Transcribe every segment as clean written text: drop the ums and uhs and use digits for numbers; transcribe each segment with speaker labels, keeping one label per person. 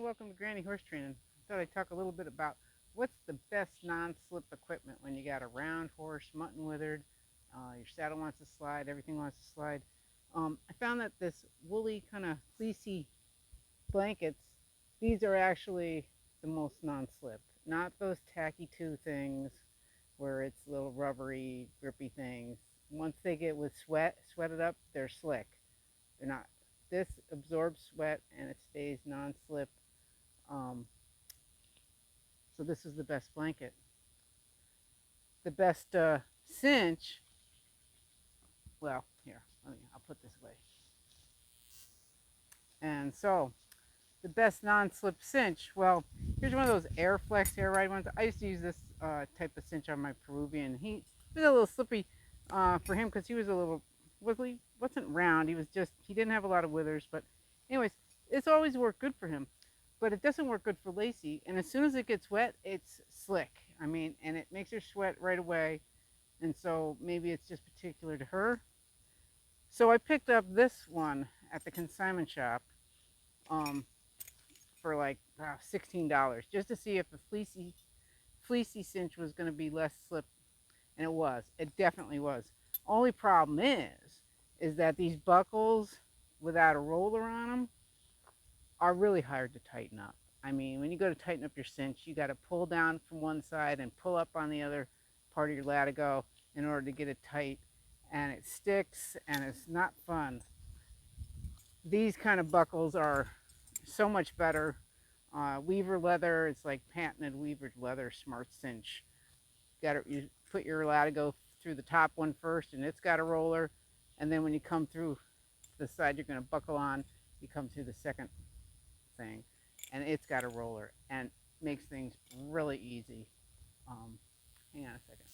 Speaker 1: welcome to Granny Horse Training. I thought I'd talk a little bit about what's the best non-slip equipment when you got a round horse, mutton withered, your saddle wants to slide, everything wants to slide. I found that this woolly kind of fleecy blankets, these are actually the most non-slip, not those tacky two things where it's little rubbery, grippy things. Once they get with sweated up, they're slick. They're not. This absorbs sweat and it stays non-slip. So this is the best blanket. The best cinch, well, here, I'll put this away. And so the best non-slip cinch, well, here's one of those Air Flex Air Ride ones. I used to use this type of cinch on my Peruvian. He was a little slippy for him because he was a little, wasn't round. He didn't have a lot of withers. But anyways, it's always worked good for him. But it doesn't work good for Lacey. And as soon as it gets wet, it's slick. I mean, and it makes her sweat right away. And so maybe it's just particular to her. So I picked up this one at the consignment shop for like $16 just to see if the fleecy cinch was going to be less slip. And it was. It definitely was. Only problem is that these buckles without a roller on them are really hard to tighten up. I mean, when you go to tighten up your cinch, you got to pull down from one side and pull up on the other part of your latigo in order to get it tight, and it sticks and it's not fun. These kind of buckles are so much better. Weaver leather, it's like patented weavered leather smart cinch. You put your latigo through the top one first and it's got a roller, and then when you come through the side you're going to buckle on, you come through the second thing and it's got a roller and makes things really easy. Hang on a second.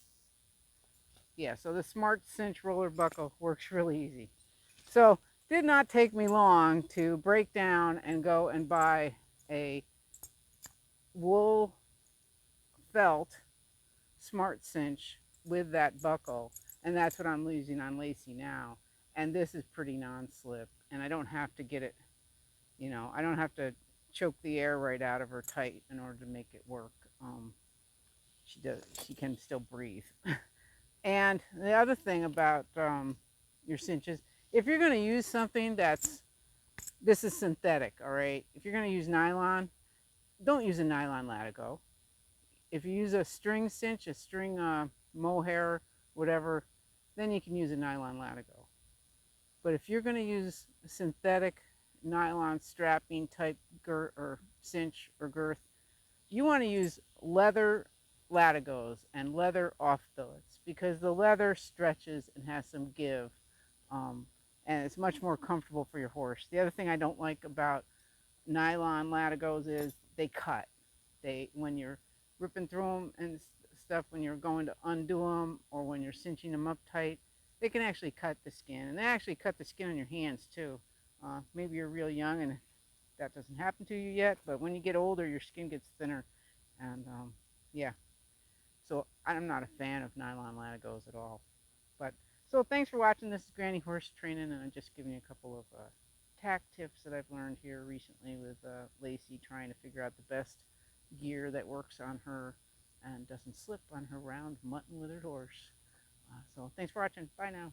Speaker 1: Yeah, so the smart cinch roller buckle works really easy. So did not take me long to break down and go and buy a wool felt smart cinch with that buckle, and that's what I'm using on Lacey now. And this is pretty non-slip, and I don't have to get it, I don't have to choke the air right out of her tight in order to make it work. She can still breathe. And the other thing about your cinches, if you're going to use something this is synthetic, all right? If you're going to use nylon, don't use a nylon latigo. If you use a string cinch, a string mohair, whatever, then you can use a nylon latigo. But if you're going to use synthetic nylon strapping type girth or cinch or girth, you want to use leather latigos and leather off billets, because the leather stretches and has some give, and it's much more comfortable for your horse. The other thing I don't like about nylon latigos is they cut. When you're ripping through them and stuff, when you're going to undo them or when you're cinching them up tight, they can actually cut the skin, and they actually cut the skin on your hands too. Maybe you're real young and that doesn't happen to you yet, but when you get older, your skin gets thinner, and yeah. So I'm not a fan of nylon latigos at all. But so thanks for watching. This is Granny Horse Training, and I'm just giving you a couple of tack tips that I've learned here recently with Lacey, trying to figure out the best gear that works on her and doesn't slip on her round mutton withered horse. So thanks for watching. Bye now.